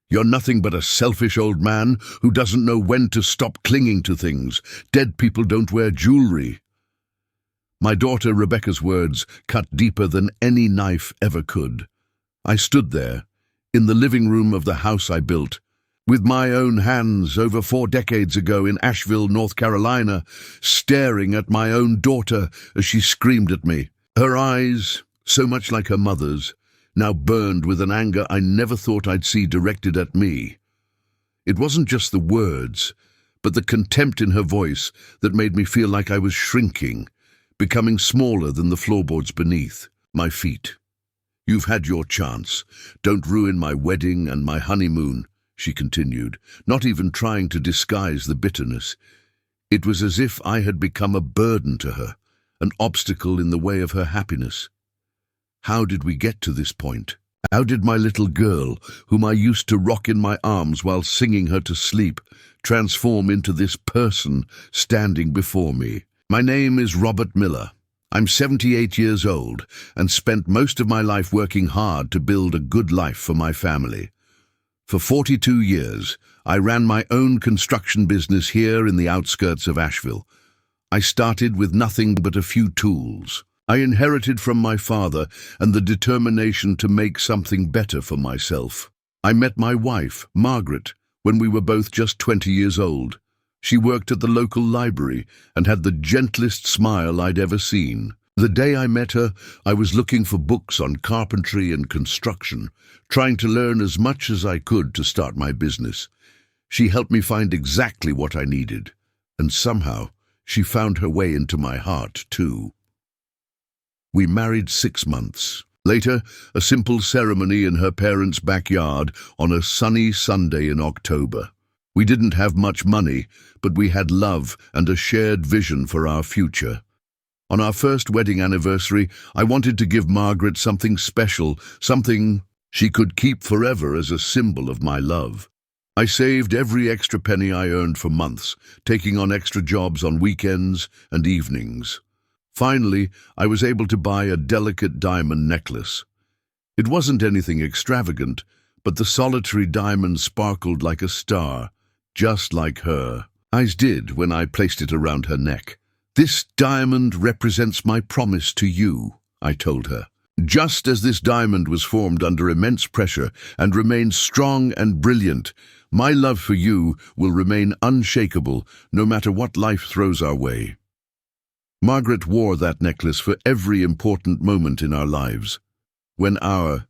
You're nothing but a selfish old man who doesn't know when to stop clinging to things. Dead people don't wear jewelry." My daughter Rebecca's words cut deeper than any knife ever could. I stood there, in the living room of the house I built, with my own hands over 4 decades ago in Asheville, North Carolina, staring at my own daughter as she screamed at me. Her eyes, so much like her mother's, now burned with an anger I never thought I'd see directed at me. It wasn't just the words, but the contempt in her voice that made me feel like I was shrinking, becoming smaller than the floorboards beneath my feet. "You've had your chance. Don't ruin my wedding and my honeymoon," she continued, not even trying to disguise the bitterness. It was as if I had become a burden to her, an obstacle in the way of her happiness. How did we get to this point? How did my little girl, whom I used to rock in my arms while singing her to sleep, transform into this person standing before me? My name is Robert Miller. I'm 78 years old and spent most of my life working hard to build a good life for my family. For 42 years, I ran my own construction business here in the outskirts of Asheville. I started with nothing but a few tools. I inherited from my father and the determination to make something better for myself. I met my wife, Margaret, when we were both just 20 years old. She worked at the local library and had the gentlest smile I'd ever seen. The day I met her, I was looking for books on carpentry and construction, trying to learn as much as I could to start my business. She helped me find exactly what I needed, and somehow she found her way into my heart, too. We married 6 months. Later, a simple ceremony in her parents' backyard on a sunny Sunday in October. We didn't have much money, but we had love and a shared vision for our future. On our first wedding anniversary, I wanted to give Margaret something special, something she could keep forever as a symbol of my love. I saved every extra penny I earned for months, taking on extra jobs on weekends and evenings. Finally, I was able to buy a delicate diamond necklace. It wasn't anything extravagant, but the solitary diamond sparkled like a star, just like her eyes did when I placed it around her neck. "This diamond represents my promise to you," I told her. "Just as this diamond was formed under immense pressure and remains strong and brilliant, my love for you will remain unshakable no matter what life throws our way." Margaret wore that necklace for every important moment in our lives. When our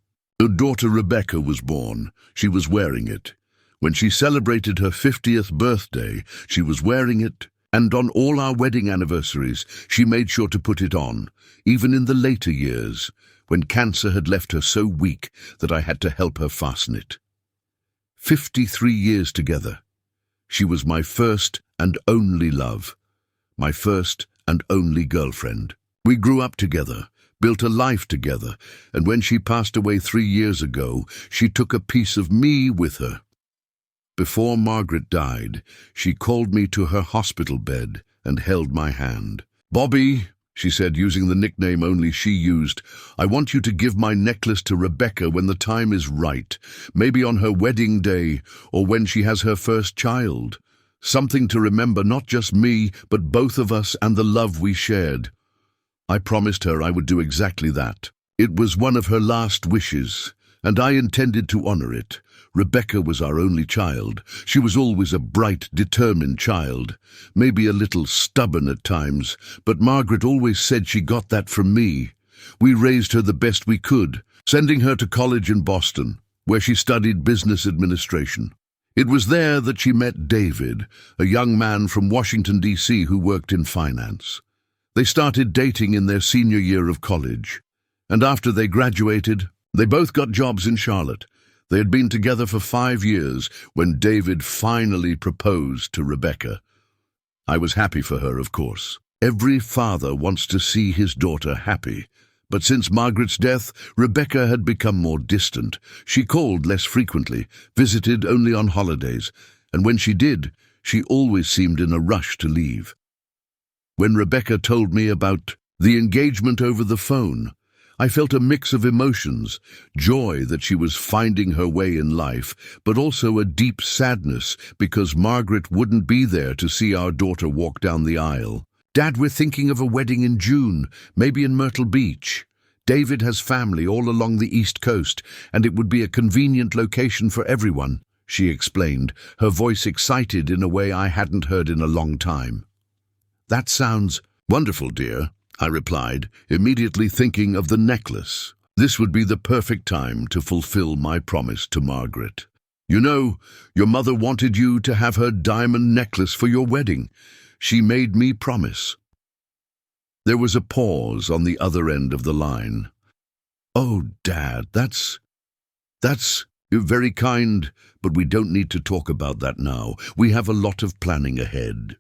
daughter Rebecca was born, she was wearing it. When she celebrated her 50th birthday, she was wearing it. And on all our wedding anniversaries, she made sure to put it on, even in the later years, when cancer had left her so weak that I had to help her fasten it. 53 years together. She was my first and only love, my first and only girlfriend. We grew up together, built a life together, and when she passed away 3 years ago, she took a piece of me with her. Before Margaret died, she called me to her hospital bed and held my hand. "Bobby," she said, using the nickname only she used, "I want you to give my necklace to Rebecca when the time is right, maybe on her wedding day or when she has her first child. Something to remember not just me, but both of us and the love we shared." I promised her I would do exactly that. It was one of her last wishes, and I intended to honor it. Rebecca was our only child. She was always a bright, determined child, maybe a little stubborn at times, but Margaret always said she got that from me. We raised her the best we could, sending her to college in Boston, where she studied business administration. It was there that she met David, a young man from Washington, D.C. who worked in finance. They started dating in their senior year of college, and after they graduated, they both got jobs in Charlotte. They had been together for 5 years when David finally proposed to Rebecca. I was happy for her, of course. Every father wants to see his daughter happy. But since Margaret's death, Rebecca had become more distant. She called less frequently, visited only on holidays, and when she did, she always seemed in a rush to leave. When Rebecca told me about the engagement over the phone, I felt a mix of emotions, joy that she was finding her way in life, but also a deep sadness because Margaret wouldn't be there to see our daughter walk down the aisle. "Dad, we're thinking of a wedding in June, maybe in Myrtle Beach. David has family all along the East Coast, and it would be a convenient location for everyone," she explained, her voice excited in a way I hadn't heard in a long time. "That sounds wonderful, dear," I replied, immediately thinking of the necklace. This would be the perfect time to fulfill my promise to Margaret. "You know, your mother wanted you to have her diamond necklace for your wedding. She made me promise." There was a pause on the other end of the line. "Oh, Dad, that's very kind, but we don't need to talk about that now. We have a lot of planning ahead."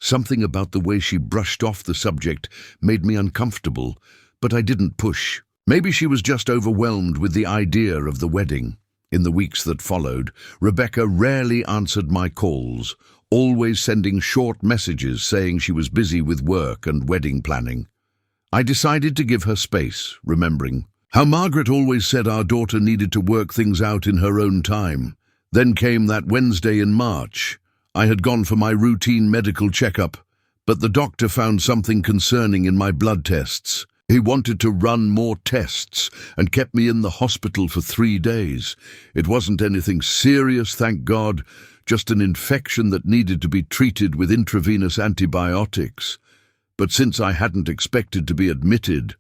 Something about the way she brushed off the subject made me uncomfortable, but I didn't push. Maybe she was just overwhelmed with the idea of the wedding. In the weeks that followed, Rebecca rarely answered my calls, always sending short messages saying she was busy with work and wedding planning. I decided to give her space, remembering how Margaret always said our daughter needed to work things out in her own time. Then came that Wednesday in March. I had gone for my routine medical checkup, but the doctor found something concerning in my blood tests. He wanted to run more tests and kept me in the hospital for 3 days. It wasn't anything serious, thank God, just an infection that needed to be treated with intravenous antibiotics. But since I hadn't expected to be admitted,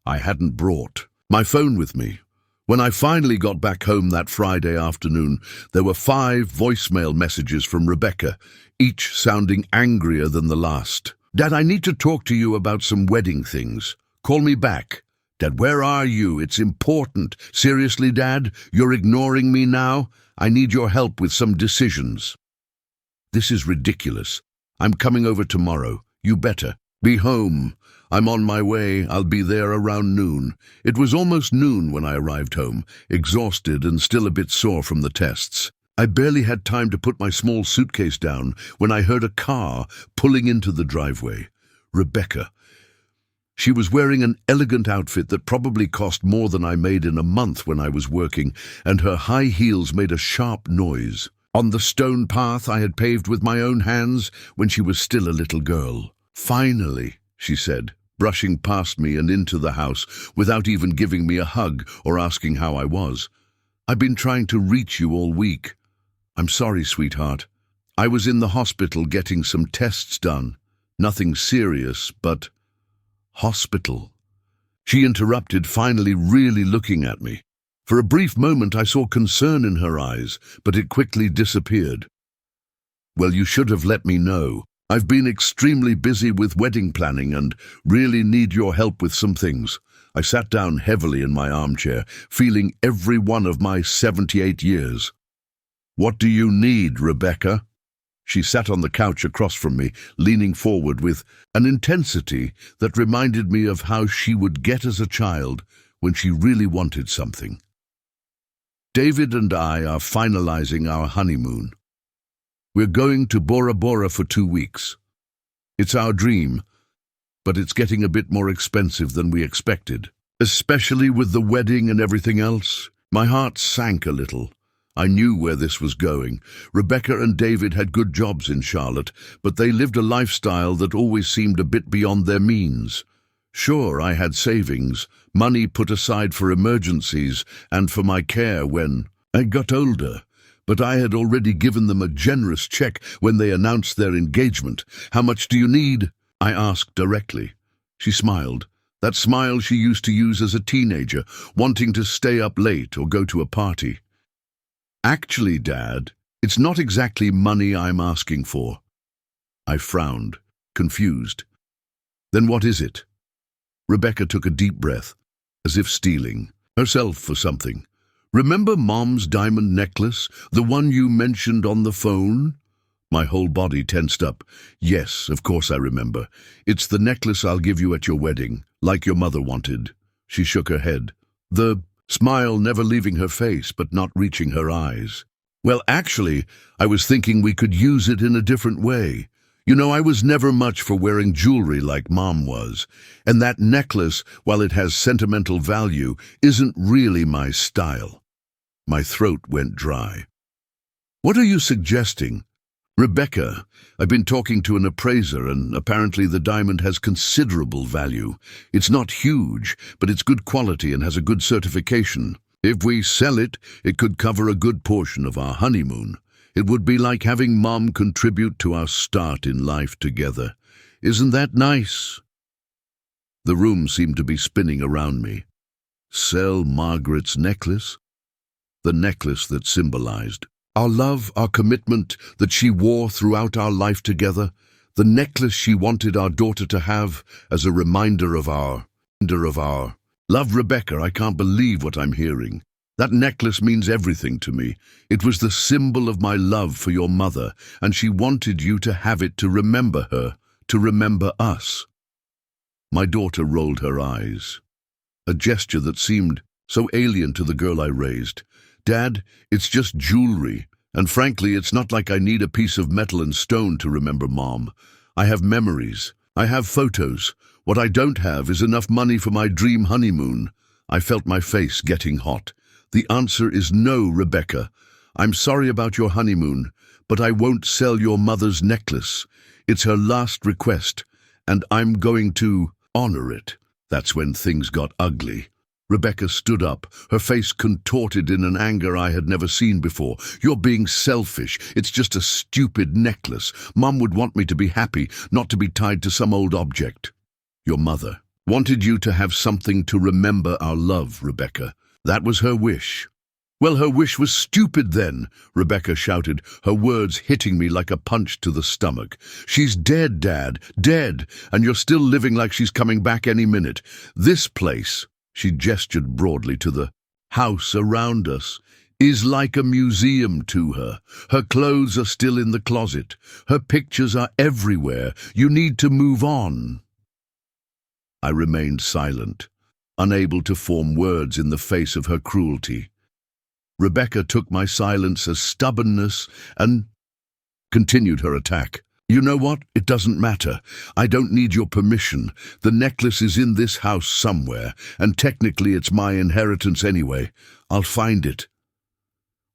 I hadn't brought my phone with me. When I finally got back home that Friday afternoon, there were 5 voicemail messages from Rebecca, each sounding angrier than the last. "Dad, I need to talk to you about some wedding things. Call me back. Dad, where are you? It's important. Seriously, Dad, you're ignoring me now? I need your help with some decisions." "This is ridiculous. I'm coming over tomorrow. You better be home. I'm on my way. I'll be there around noon." It was almost noon when I arrived home, exhausted and still a bit sore from the tests. I barely had time to put my small suitcase down when I heard a car pulling into the driveway. Rebecca. She was wearing an elegant outfit that probably cost more than I made in a month when I was working, and her high heels made a sharp noise. On the stone path I had paved with my own hands when she was still a little girl. "Finally," she said, brushing past me and into the house without even giving me a hug or asking how I was. "I've been trying to reach you all week. I'm sorry, sweetheart. I was in the hospital getting some tests done. Nothing serious, but—" "Hospital?" She interrupted, finally really looking at me. For a brief moment I saw concern in her eyes, but it quickly disappeared. "Well, you should have let me know. I've been extremely busy with wedding planning and really need your help with some things." I sat down heavily in my armchair, feeling every one of my 78 years. "What do you need, Rebecca?" She sat on the couch across from me, leaning forward with an intensity that reminded me of how she would get as a child when she really wanted something. "David and I are finalizing our honeymoon. We're going to Bora Bora for 2 weeks. It's our dream, but it's getting a bit more expensive than we expected. Especially with the wedding and everything else." My heart sank a little. I knew where this was going. Rebecca and David had good jobs in Charlotte, but they lived a lifestyle that always seemed a bit beyond their means. Sure, I had savings, money put aside for emergencies and for my care when I got older, but I had already given them a generous check when they announced their engagement. "How much do you need?" I asked directly. She smiled, that smile she used to use as a teenager, wanting to stay up late or go to a party. "Actually, Dad, it's not exactly money I'm asking for." I frowned, confused. "Then what is it?" Rebecca took a deep breath, as if steeling herself for something. "Remember Mom's diamond necklace, the one you mentioned on the phone?" My whole body tensed up. "Yes, of course I remember. It's the necklace I'll give you at your wedding, like your mother wanted." She shook her head, the smile never leaving her face but not reaching her eyes. "Well, actually, I was thinking we could use it in a different way. You know, I was never much for wearing jewelry like Mom was, and that necklace, while it has sentimental value, isn't really my style. My throat went dry. What are you suggesting? Rebecca, I've been talking to an appraiser, and apparently the diamond has considerable value. It's not huge, but it's good quality and has a good certification. If we sell it, it could cover a good portion of our honeymoon. It would be like having Mom contribute to our start in life together. Isn't that nice? The room seemed to be spinning around me. Sell Margaret's necklace? The necklace that symbolized our love, our commitment that she wore throughout our life together, the necklace she wanted our daughter to have as a reminder of our love. Rebecca, I can't believe what I'm hearing. That necklace means everything to me. It was the symbol of my love for your mother, and she wanted you to have it to remember her, to remember us. My daughter rolled her eyes, a gesture that seemed so alien to the girl I raised. Dad, it's just jewelry, and frankly, it's not like I need a piece of metal and stone to remember Mom. I have memories. I have photos. What I don't have is enough money for my dream honeymoon. I felt my face getting hot. The answer is no, Rebecca. I'm sorry about your honeymoon, but I won't sell your mother's necklace. It's her last request, and I'm going to honor it. That's when things got ugly. Rebecca stood up, her face contorted in an anger I had never seen before. You're being selfish. It's just a stupid necklace. Mom would want me to be happy, not to be tied to some old object. Your mother wanted you to have something to remember our love, Rebecca. That was her wish. Well, her wish was stupid then, Rebecca shouted, her words hitting me like a punch to the stomach. She's dead, Dad, dead, and you're still living like she's coming back any minute. This place, she gestured broadly to the house around us, is like a museum to her. Her clothes are still in the closet. Her pictures are everywhere. You need to move on. I remained silent, unable to form words in the face of her cruelty. Rebecca took my silence as stubbornness and continued her attack. You know what? It doesn't matter. I don't need your permission. The necklace is in this house somewhere, and technically it's my inheritance anyway. I'll find it.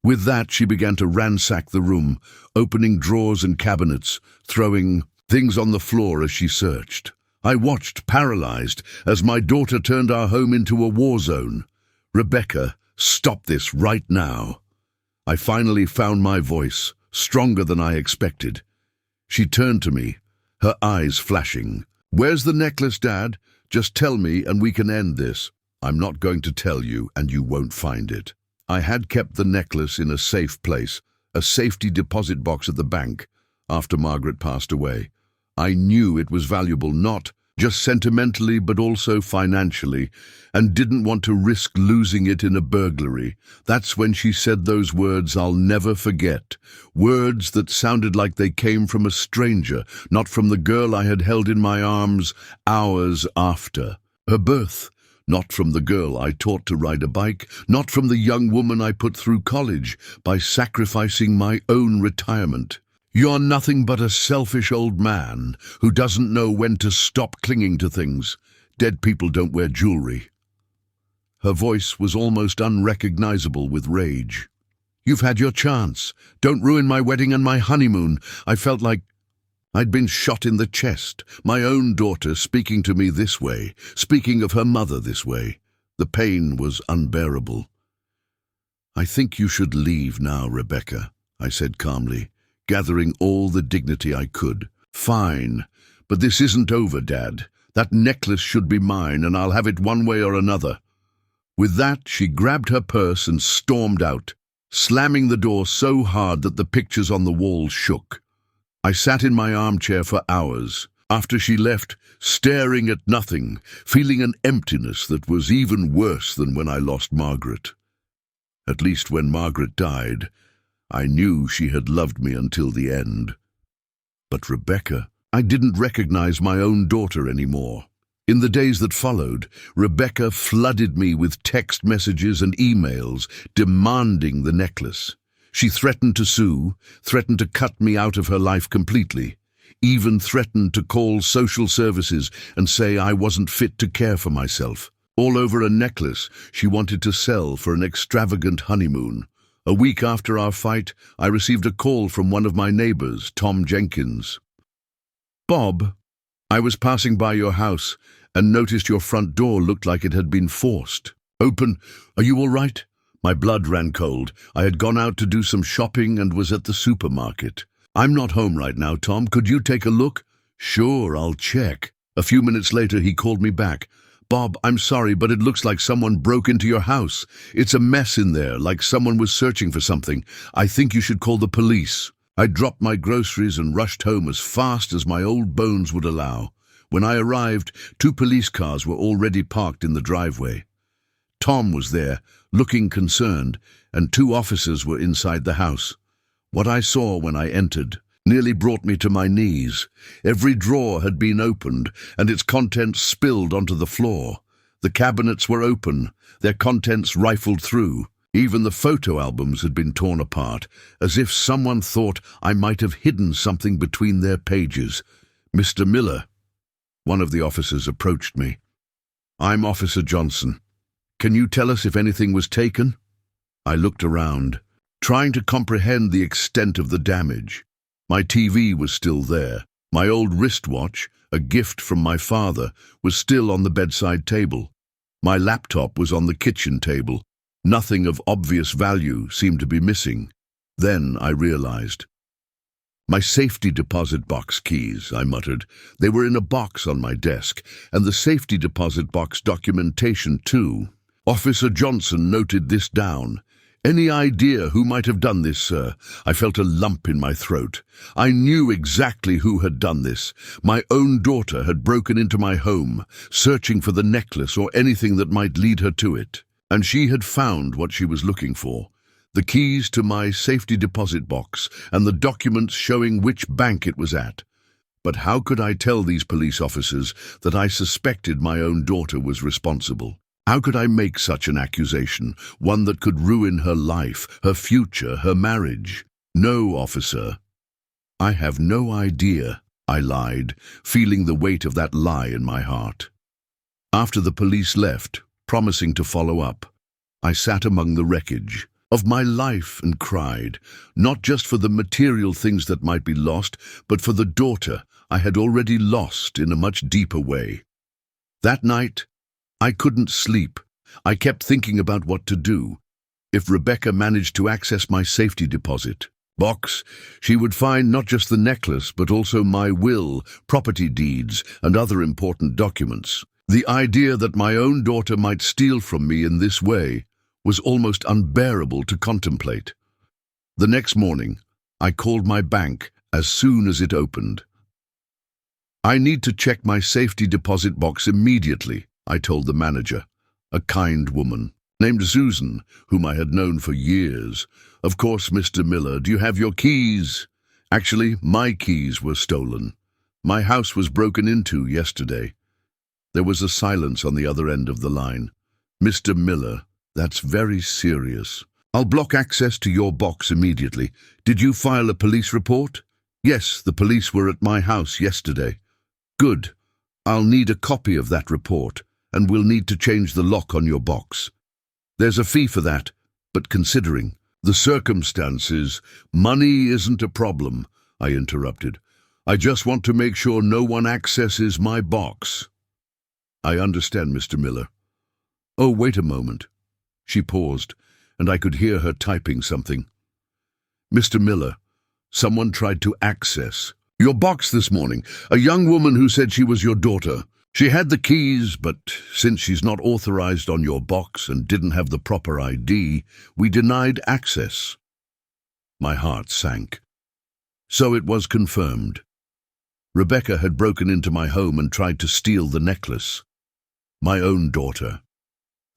With that, she began to ransack the room, opening drawers and cabinets, throwing things on the floor as she searched. I watched, paralyzed, as my daughter turned our home into a war zone. Rebecca, stop this right now. I finally found my voice, stronger than I expected. She turned to me, her eyes flashing. Where's the necklace, Dad? Just tell me and we can end this. I'm not going to tell you and you won't find it. I had kept the necklace in a safe place, a safety deposit box at the bank, after Margaret passed away. I knew it was valuable not just sentimentally but also financially, and didn't want to risk losing it in a burglary. That's when she said those words I'll never forget, words that sounded like they came from a stranger, not from the girl I had held in my arms hours after her birth, not from the girl I taught to ride a bike, not from the young woman I put through college by sacrificing my own retirement. You're nothing but a selfish old man who doesn't know when to stop clinging to things. Dead people don't wear jewelry. Her voice was almost unrecognizable with rage. You've had your chance. Don't ruin my wedding and my honeymoon. I felt like I'd been shot in the chest. My own daughter speaking to me this way, speaking of her mother this way. The pain was unbearable. I think you should leave now, Rebecca, I said calmly, gathering all the dignity I could. Fine, but this isn't over, Dad. That necklace should be mine, and I'll have it one way or another. With that, she grabbed her purse and stormed out, slamming the door so hard that the pictures on the wall shook. I sat in my armchair for hours, after she left, staring at nothing, feeling an emptiness that was even worse than when I lost Margaret. At least when Margaret died, I knew she had loved me until the end. But Rebecca, I didn't recognize my own daughter anymore. In the days that followed, Rebecca flooded me with text messages and emails demanding the necklace. She threatened to sue, threatened to cut me out of her life completely. even threatened to call social services and say I wasn't fit to care for myself. All over a necklace she wanted to sell for an extravagant honeymoon. A week after our fight, I received a call from one of my neighbors, Tom Jenkins. "Bob, I was passing by your house and noticed your front door looked like it had been forced. Open. Are you all right?" My blood ran cold. I had gone out to do some shopping and was at the supermarket. "I'm not home right now, Tom. Could you take a look?" "Sure, I'll check." A few minutes later, he called me back. "Bob, I'm sorry, but it looks like someone broke into your house. It's a mess in there, like someone was searching for something. I think you should call the police." I dropped my groceries and rushed home as fast as my old bones would allow. When I arrived, 2 police cars were already parked in the driveway. Tom was there, looking concerned, and 2 officers were inside the house. What I saw when I entered nearly brought me to my knees. Every drawer had been opened, and its contents spilled onto the floor. The cabinets were open, their contents rifled through. Even the photo albums had been torn apart, as if someone thought I might have hidden something between their pages. "Mr. Miller," one of the officers approached me. "I'm Officer Johnson. Can you tell us if anything was taken?" I looked around, trying to comprehend the extent of the damage. My TV was still there. My old wristwatch, a gift from my father, was still on the bedside table. My laptop was on the kitchen table. Nothing of obvious value seemed to be missing. Then I realized. "My safety deposit box keys," I muttered. "They were in a box on my desk, and the safety deposit box documentation too." Officer Johnson noted this down. "Any idea who might have done this, sir?" I felt a lump in my throat. I knew exactly who had done this. My own daughter had broken into my home, searching for the necklace or anything that might lead her to it. And she had found what she was looking for: the keys to my safety deposit box and the documents showing which bank it was at. But how could I tell these police officers that I suspected my own daughter was responsible? How could I make such an accusation, one that could ruin her life, her future, her marriage? "No, officer. I have no idea," I lied, feeling the weight of that lie in my heart. After the police left, promising to follow up, I sat among the wreckage of my life and cried, not just for the material things that might be lost, but for the daughter I had already lost in a much deeper way. That night, I couldn't sleep. I kept thinking about what to do. If Rebecca managed to access my safety deposit box, she would find not just the necklace, but also my will, property deeds, and other important documents. The idea that my own daughter might steal from me in this way was almost unbearable to contemplate. The next morning, I called my bank as soon as it opened. "I need to check my safety deposit box immediately," I told the manager, a kind woman named Susan, whom I had known for years. "Of course, Mr. Miller, do you have your keys?" Actually, my keys were stolen. My house was broken into yesterday. There was a silence on the other end of the line. "Mr. Miller, that's very serious. I'll block access to your box immediately. Did you file a police report?" "Yes, the police were at my house yesterday." "Good. I'll need a copy of that report, and we'll need to change the lock on your box. There's a fee for that, but considering the circumstances, money isn't a problem," I interrupted. "I just want to make sure no one accesses my box." "I understand, Mr. Miller." "Oh, wait a moment." She paused, and I could hear her typing something. "Mr. Miller, someone tried to access your box this morning. A young woman who said she was your daughter. She had the keys, but since she's not authorized on your box and didn't have the proper ID, we denied access." My heart sank. So it was confirmed. Rebecca had broken into my home and tried to steal the necklace. My own daughter.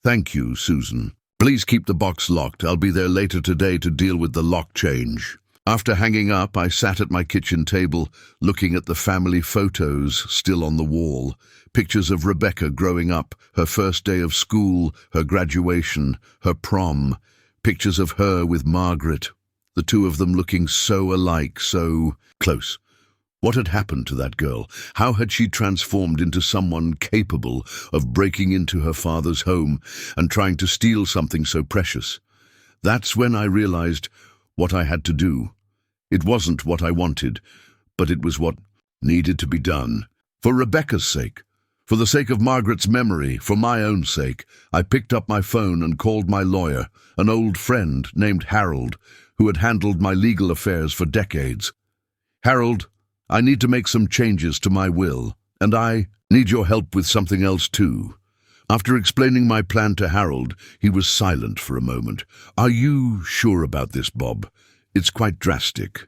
"Thank you, Susan. Please keep the box locked. I'll be there later today to deal with the lock change." After hanging up, I sat at my kitchen table, looking at the family photos still on the wall. Pictures of Rebecca growing up, her first day of school, her graduation, her prom. Pictures of her with Margaret, the two of them looking so alike, so close. What had happened to that girl? How had she transformed into someone capable of breaking into her father's home and trying to steal something so precious? That's when I realized what I had to do. It wasn't what I wanted, but it was what needed to be done. For Rebecca's sake, for the sake of Margaret's memory, for my own sake, I picked up my phone and called my lawyer, an old friend named Harold, who had handled my legal affairs for decades. "Harold, I need to make some changes to my will, and I need your help with something else too." After explaining my plan to Harold, he was silent for a moment. "Are you sure about this, Bob? It's quite drastic."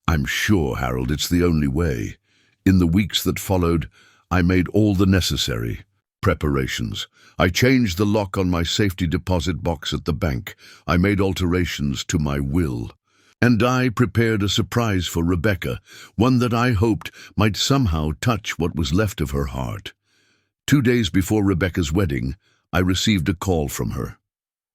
"I'm sure, Harold, it's the only way." In the weeks that followed, I made all the necessary preparations. I changed the lock on my safety deposit box at the bank. I made alterations to my will. And I prepared a surprise for Rebecca, one that I hoped might somehow touch what was left of her heart. 2 days before Rebecca's wedding, I received a call from her.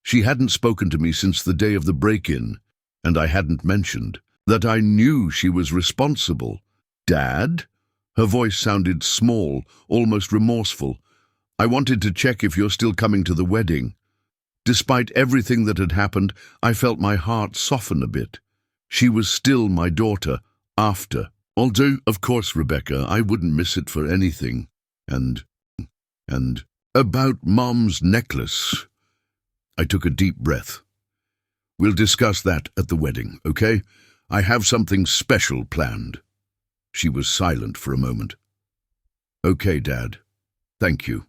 She hadn't spoken to me since the day of the break-in, and I hadn't mentioned that I knew she was responsible. "Dad?" Her voice sounded small, almost remorseful. "I wanted to check if you're still coming to the wedding." Despite everything that had happened, I felt my heart soften a bit. She was still my daughter, after. Although, of course, Rebecca, I wouldn't miss it for anything. And about Mom's necklace. I took a deep breath. "We'll discuss that at the wedding, okay? I have something special planned." She was silent for a moment. "Okay, Dad. Thank you."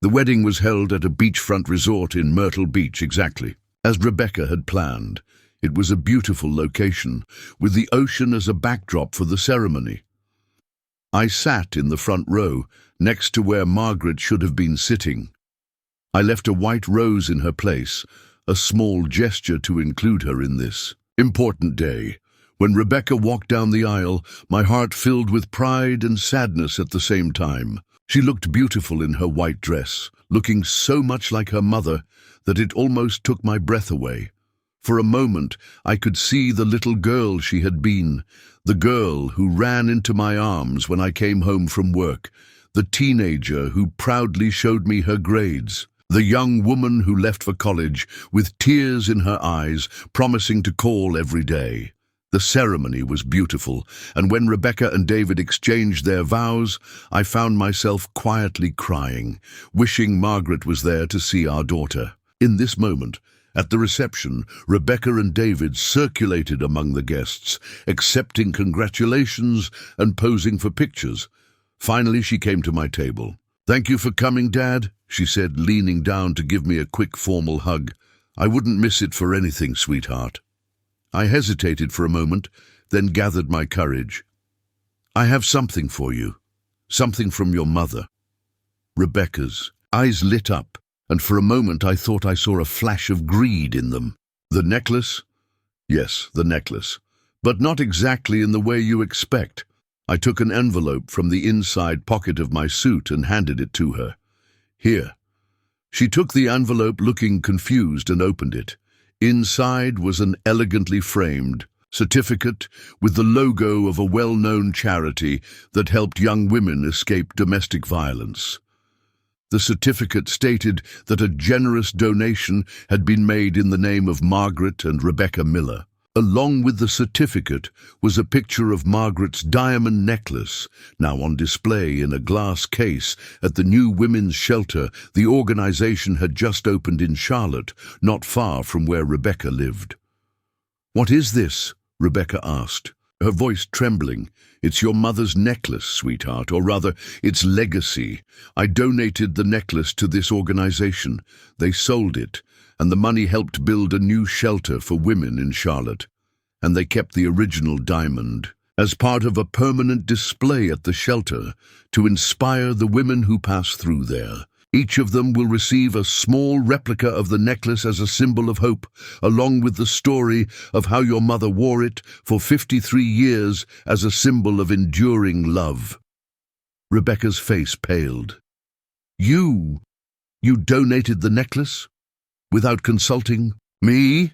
The wedding was held at a beachfront resort in Myrtle Beach, exactly as Rebecca had planned. It was a beautiful location, with the ocean as a backdrop for the ceremony. I sat in the front row, next to where Margaret should have been sitting. I left a white rose in her place, a small gesture to include her in this important day. When Rebecca walked down the aisle, my heart filled with pride and sadness at the same time. She looked beautiful in her white dress, looking so much like her mother that it almost took my breath away. For a moment, I could see the little girl she had been, the girl who ran into my arms when I came home from work, the teenager who proudly showed me her grades, the young woman who left for college with tears in her eyes, promising to call every day. The ceremony was beautiful, and when Rebecca and David exchanged their vows, I found myself quietly crying, wishing Margaret was there to see our daughter. In this moment, at the reception, Rebecca and David circulated among the guests, accepting congratulations and posing for pictures. Finally, she came to my table. "Thank you for coming, Dad," she said, leaning down to give me a quick formal hug. "I wouldn't miss it for anything, sweetheart." I hesitated for a moment, then gathered my courage. "I have something for you, something from your mother." Rebecca's eyes lit up, and for a moment I thought I saw a flash of greed in them. "The necklace?" "Yes, the necklace, but not exactly in the way you expect." I took an envelope from the inside pocket of my suit and handed it to her. "Here." She took the envelope, looking confused, and opened it. Inside was an elegantly framed certificate with the logo of a well-known charity that helped young women escape domestic violence. The certificate stated that a generous donation had been made in the name of Margaret and Rebecca Miller. Along with the certificate was a picture of Margaret's diamond necklace, now on display in a glass case at the new women's shelter the organization had just opened in Charlotte, not far from where Rebecca lived. "What is this?" Rebecca asked, her voice trembling. "It's your mother's necklace, sweetheart, or rather, its legacy. I donated the necklace to this organization. They sold it, and the money helped build a new shelter for women in Charlotte. And they kept the original diamond as part of a permanent display at the shelter to inspire the women who pass through there. Each of them will receive a small replica of the necklace as a symbol of hope, along with the story of how your mother wore it for 53 years as a symbol of enduring love." Rebecca's face paled. You donated the necklace? Without consulting me?"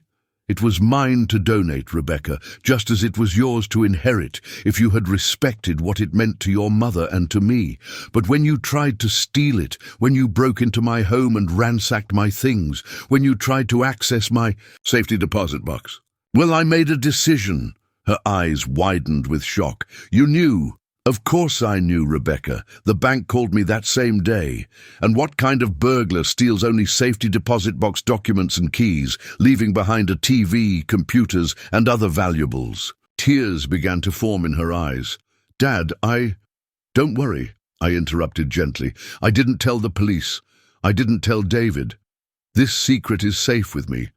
It was mine to donate, Rebecca, just as it was yours to inherit if you had respected what it meant to your mother and to me. But when you tried to steal it, when you broke into my home and ransacked my things, when you tried to access my safety deposit box, well, I made a decision. Her eyes widened with shock. You knew. Of course I knew, Rebecca. The bank called me that same day. And what kind of burglar steals only safety deposit box documents and keys, leaving behind a TV, computers, and other valuables? Tears began to form in her eyes. Dad, Don't worry, I interrupted gently. I didn't tell the police. I didn't tell David. This secret is safe with me.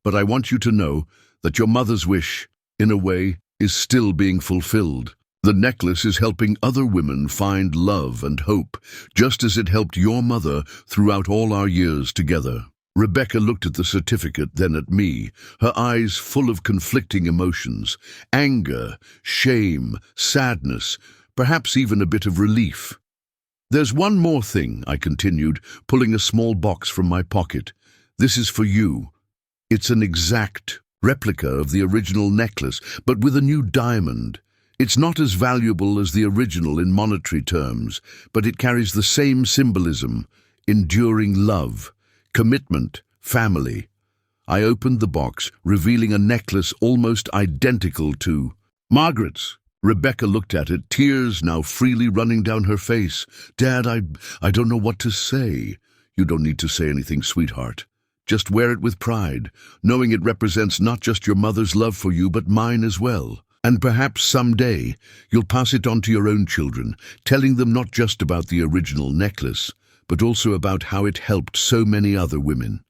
But I want you to know that your mother's wish, in a way, is still being fulfilled. The necklace is helping other women find love and hope, just as it helped your mother throughout all our years together. Rebecca looked at the certificate, then at me, her eyes full of conflicting emotions, anger, shame, sadness, perhaps even a bit of relief. There's one more thing, I continued, pulling a small box from my pocket. This is for you. It's an exact replica of the original necklace, but with a new diamond. It's not as valuable as the original in monetary terms, but it carries the same symbolism: enduring love, commitment, family. I opened the box, revealing a necklace almost identical to Margaret's. Rebecca looked at it, tears now freely running down her face. Dad, I don't know what to say. You don't need to say anything, sweetheart. Just wear it with pride, knowing it represents not just your mother's love for you, but mine as well. And perhaps someday you'll pass it on to your own children, telling them not just about the original necklace, but also about how it helped so many other women.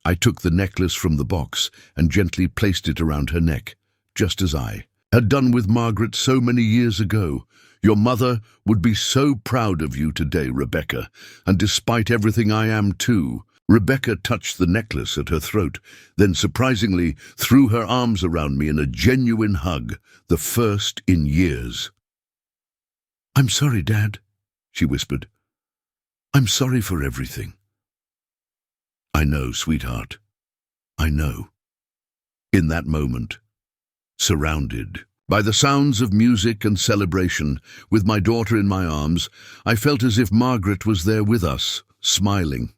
I took the necklace from the box and gently placed it around her neck, just as I had done with Margaret so many years ago. Your mother would be so proud of you today, Rebecca, and despite everything I am too. Rebecca touched the necklace at her throat, then surprisingly threw her arms around me in a genuine hug, the first in years. I'm sorry, Dad, she whispered. I'm sorry for everything. I know, sweetheart. I know. In that moment, surrounded by the sounds of music and celebration, with my daughter in my arms, I felt as if Margaret was there with us, smiling.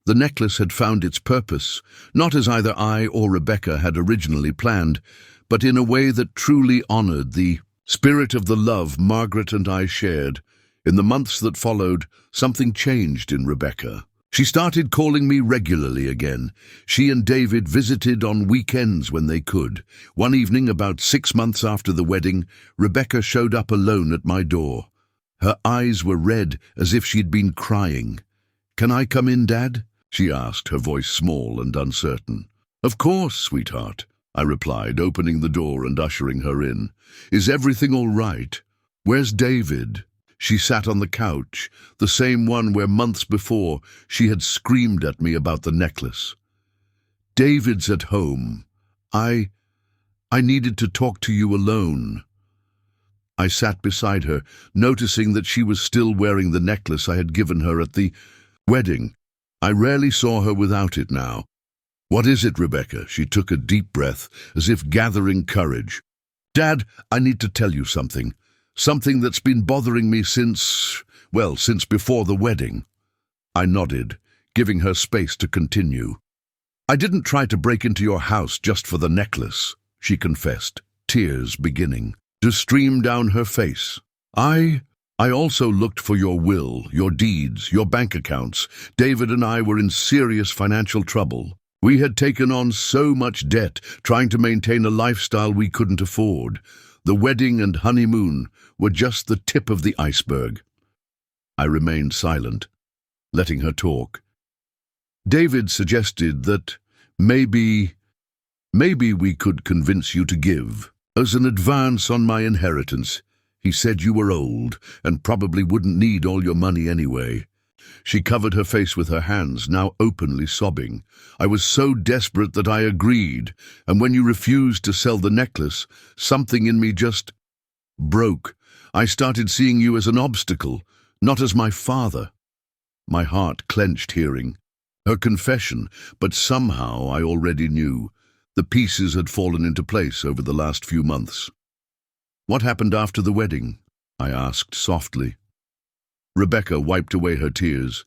The necklace had found its purpose, not as either I or Rebecca had originally planned, but in a way that truly honored the spirit of the love Margaret and I shared. In the months that followed, something changed in Rebecca. She started calling me regularly again. She and David visited on weekends when they could. One evening, about 6 months after the wedding, Rebecca showed up alone at my door. Her eyes were red, as if she'd been crying. Can I come in, Dad? She asked, her voice small and uncertain. Of course, sweetheart, I replied, opening the door and ushering her in. Is everything all right? Where's David? She sat on the couch, the same one where months before she had screamed at me about the necklace. David's at home. I needed to talk to you alone. I sat beside her, noticing that she was still wearing the necklace I had given her at the wedding. I rarely saw her without it now. What is it, Rebecca? She took a deep breath, as if gathering courage. Dad, I need to tell you something. Something that's been bothering me since before the wedding. I nodded, giving her space to continue. I didn't try to break into your house just for the necklace, she confessed, tears beginning to stream down her face. I also looked for your will, your deeds, your bank accounts. David and I were in serious financial trouble. We had taken on so much debt, trying to maintain a lifestyle we couldn't afford. The wedding and honeymoon were just the tip of the iceberg. I remained silent, letting her talk. David suggested that maybe we could convince you to give, as an advance on my inheritance. He said you were old and probably wouldn't need all your money anyway. She covered her face with her hands, now openly sobbing. I was so desperate that I agreed, and when you refused to sell the necklace, something in me just broke. I started seeing you as an obstacle, not as my father. My heart clenched hearing her confession, but somehow I already knew. The pieces had fallen into place over the last few months. "What happened after the wedding?" I asked softly. Rebecca wiped away her tears.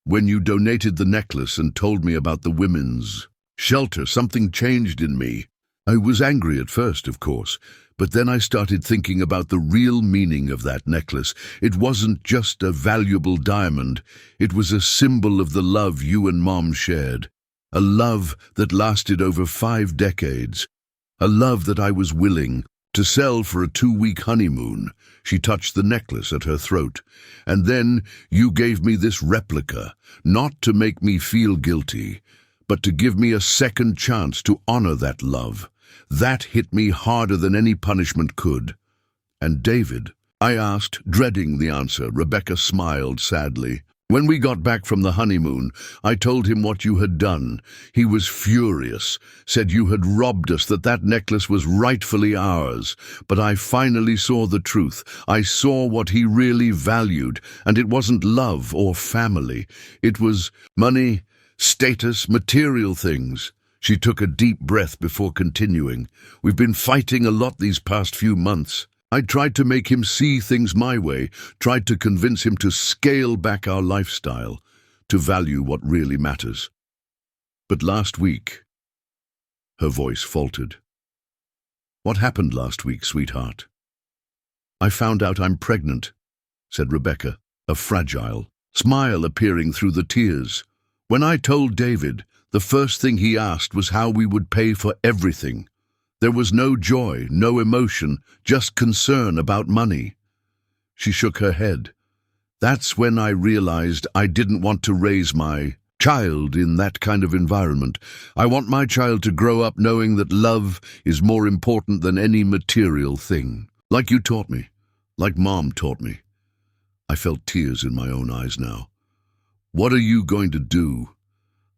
"When you donated the necklace and told me about the women's shelter, something changed in me. I was angry at first, of course, but then I started thinking about the real meaning of that necklace. It wasn't just a valuable diamond. It was a symbol of the love you and Mom shared. A love that lasted over 5 decades. A love that I was willing to sell for a 2-week honeymoon." She touched the necklace at her throat. "And then you gave me this replica, not to make me feel guilty, but to give me a second chance to honor that love. That hit me harder than any punishment could." "And David?" I asked, dreading the answer. Rebecca smiled sadly. "When we got back from the honeymoon, I told him what you had done. He was furious, said you had robbed us, that necklace was rightfully ours. But I finally saw the truth. I saw what he really valued, and it wasn't love or family. It was money, status, material things." She took a deep breath before continuing. "We've been fighting a lot these past few months. I tried to make him see things my way, tried to convince him to scale back our lifestyle, to value what really matters. But last week..." Her voice faltered. "What happened last week, sweetheart?" "I found out I'm pregnant," said Rebecca, a fragile smile appearing through the tears. "When I told David, the first thing he asked was how we would pay for everything. There was no joy, no emotion, just concern about money." She shook her head. "That's when I realized I didn't want to raise my child in that kind of environment. I want my child to grow up knowing that love is more important than any material thing. Like you taught me, like Mom taught me." I felt tears in my own eyes now. "What are you going to do?"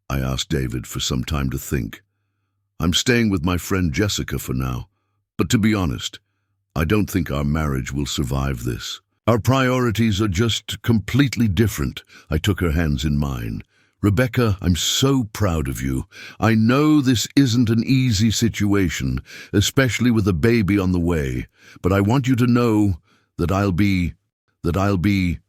I asked David for some time to think. "I'm staying with my friend Jessica for now, but to be honest, I don't think our marriage will survive this. Our priorities are just completely different." I took her hands in mine. "Rebecca, I'm so proud of you. I know this isn't an easy situation, especially with a baby on the way, but I want you to know that I'll be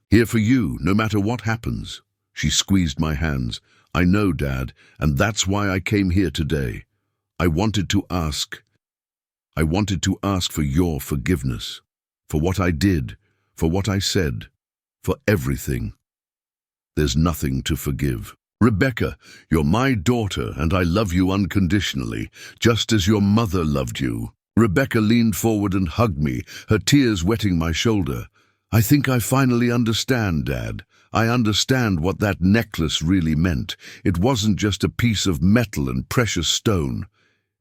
here for you no matter what happens." She squeezed my hands. "I know, Dad, and that's why I came here today. I wanted to ask for your forgiveness, for what I did, for what I said, for everything. There's nothing to forgive. Rebecca, you're my daughter, and I love you unconditionally, just as your mother loved you." Rebecca leaned forward and hugged me, her tears wetting my shoulder. "I think I finally understand, Dad. I understand what that necklace really meant. It wasn't just a piece of metal and precious stone.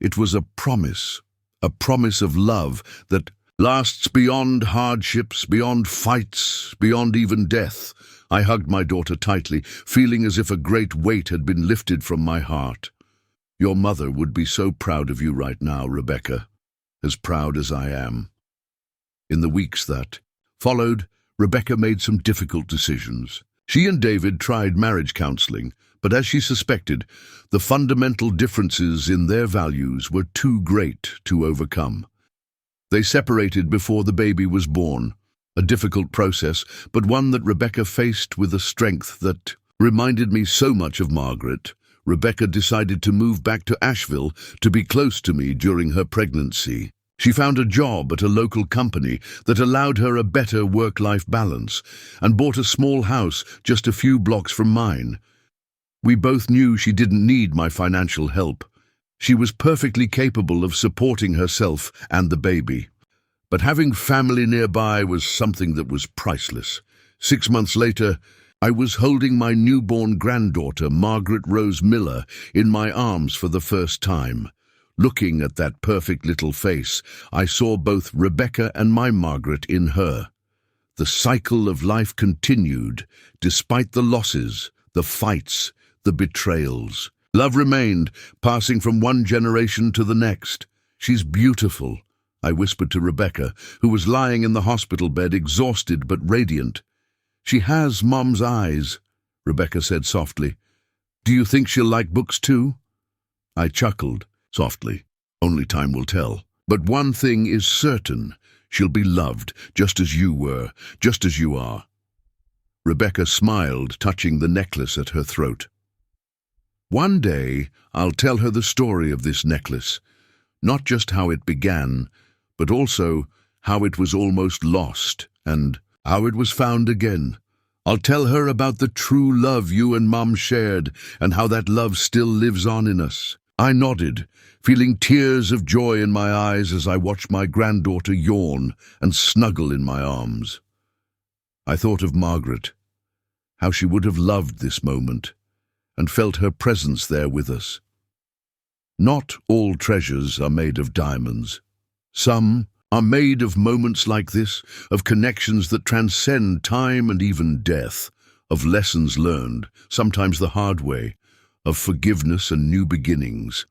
It was a promise of love that lasts beyond hardships, beyond fights, beyond even death." I hugged my daughter tightly, feeling as if a great weight had been lifted from my heart. "Your mother would be so proud of you right now, Rebecca, as proud as I am." In the weeks that followed, Rebecca made some difficult decisions. She and David tried marriage counseling, but as she suspected, the fundamental differences in their values were too great to overcome. They separated before the baby was born, a difficult process, but one that Rebecca faced with a strength that reminded me so much of Margaret. Rebecca decided to move back to Asheville to be close to me during her pregnancy. She found a job at a local company that allowed her a better work-life balance and bought a small house just a few blocks from mine. We both knew she didn't need my financial help. She was perfectly capable of supporting herself and the baby. But having family nearby was something that was priceless. 6 months later, I was holding my newborn granddaughter, Margaret Rose Miller, in my arms for the first time. Looking at that perfect little face, I saw both Rebecca and my Margaret in her. The cycle of life continued, despite the losses, the fights, the betrayals. Love remained, passing from one generation to the next. "She's beautiful," I whispered to Rebecca, who was lying in the hospital bed, exhausted but radiant. "She has Mom's eyes," Rebecca said softly. "Do you think she'll like books too?" I chuckled. softly. Only time will tell. But one thing is certain. She'll be loved, just as you were, just as you are. Rebecca smiled, touching the necklace at her throat. One day, I'll tell her the story of this necklace. Not just how it began, but also how it was almost lost and how it was found again. I'll tell her about the true love you and Mum shared and how that love still lives on in us. I nodded, feeling tears of joy in my eyes as I watched my granddaughter yawn and snuggle in my arms. I thought of Margaret, how she would have loved this moment, and felt her presence there with us. Not all treasures are made of diamonds. Some are made of moments like this, of connections that transcend time and even death, of lessons learned, sometimes the hard way, of forgiveness and new beginnings.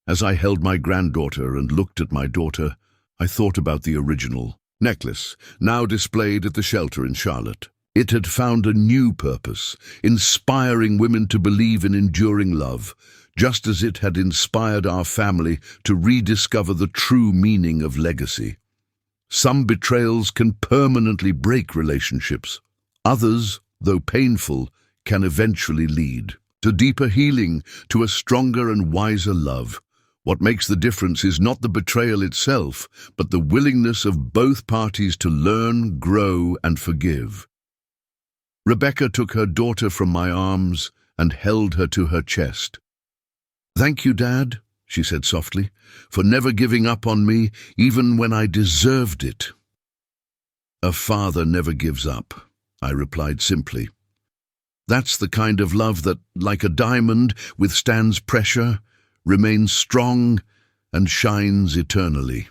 As I held my granddaughter and looked at my daughter, I thought about the original necklace, now displayed at the shelter in Charlotte. It had found a new purpose, inspiring women to believe in enduring love, just as it had inspired our family to rediscover the true meaning of legacy. Some betrayals can permanently break relationships. Others, though painful, can eventually lead to deeper healing, to a stronger and wiser love. What makes the difference is not the betrayal itself, but the willingness of both parties to learn, grow, and forgive. Rebecca took her daughter from my arms and held her to her chest. "Thank you, Dad," she said softly, "for never giving up on me, even when I deserved it." "A father never gives up," I replied simply. "That's the kind of love that, like a diamond, withstands pressure, remains strong, and shines eternally."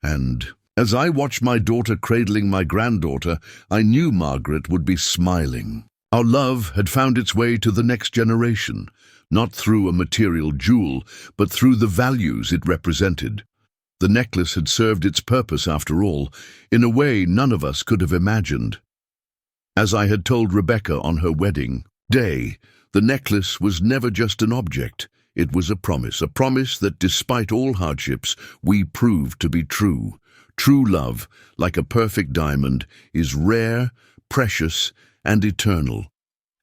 And as I watched my daughter cradling my granddaughter, I knew Margaret would be smiling. Our love had found its way to the next generation, not through a material jewel, but through the values it represented. The necklace had served its purpose after all, in a way none of us could have imagined. As I had told Rebecca on her wedding day, the necklace was never just an object. It was a promise that despite all hardships, we proved to be true. True love, like a perfect diamond, is rare, precious, and eternal.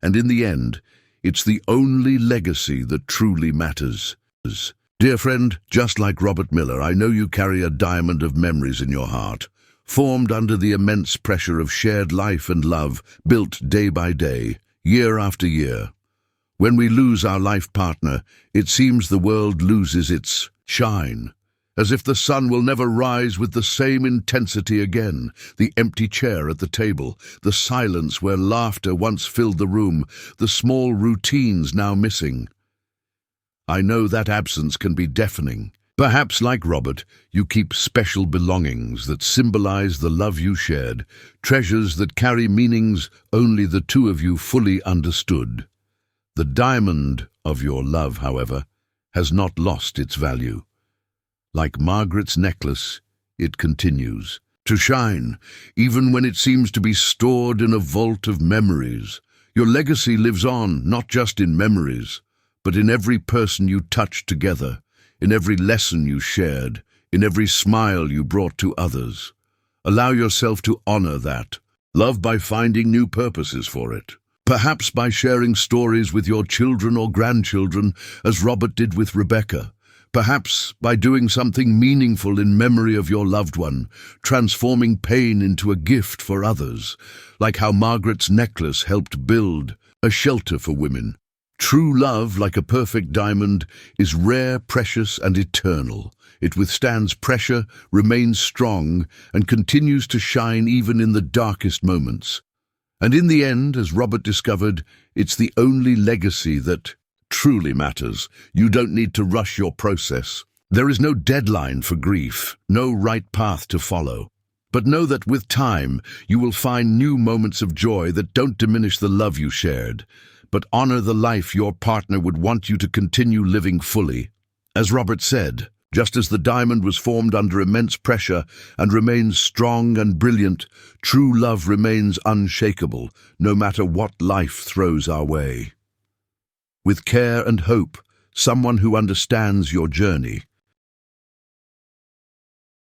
And in the end, it's the only legacy that truly matters. Dear friend, just like Robert Miller, I know you carry a diamond of memories in your heart, formed under the immense pressure of shared life and love, built day by day, year after year. When we lose our life partner, it seems the world loses its shine, as if the sun will never rise with the same intensity again. The empty chair at the table, the silence where laughter once filled the room, the small routines now missing. I know that absence can be deafening. Perhaps, like Robert, you keep special belongings that symbolize the love you shared, treasures that carry meanings only the two of you fully understood. The diamond of your love, however, has not lost its value. Like Margaret's necklace, it continues to shine, even when it seems to be stored in a vault of memories. Your legacy lives on, not just in memories, but in every person you touched together, in every lesson you shared, in every smile you brought to others. Allow yourself to honor that. Love by finding new purposes for it. Perhaps by sharing stories with your children or grandchildren, as Robert did with Rebecca. Perhaps by doing something meaningful in memory of your loved one, transforming pain into a gift for others, like how Margaret's necklace helped build a shelter for women. True love, like a perfect diamond, is rare, precious, and eternal. It withstands pressure, remains strong, and continues to shine even in the darkest moments. And in the end, as Robert discovered, it's the only legacy that truly matters. You don't need to rush your process. There is no deadline for grief, no right path to follow. But know that with time, you will find new moments of joy that don't diminish the love you shared, but honor the life your partner would want you to continue living fully. As Robert said, just as the diamond was formed under immense pressure and remains strong and brilliant, true love remains unshakable, no matter what life throws our way. With care and hope, someone who understands your journey.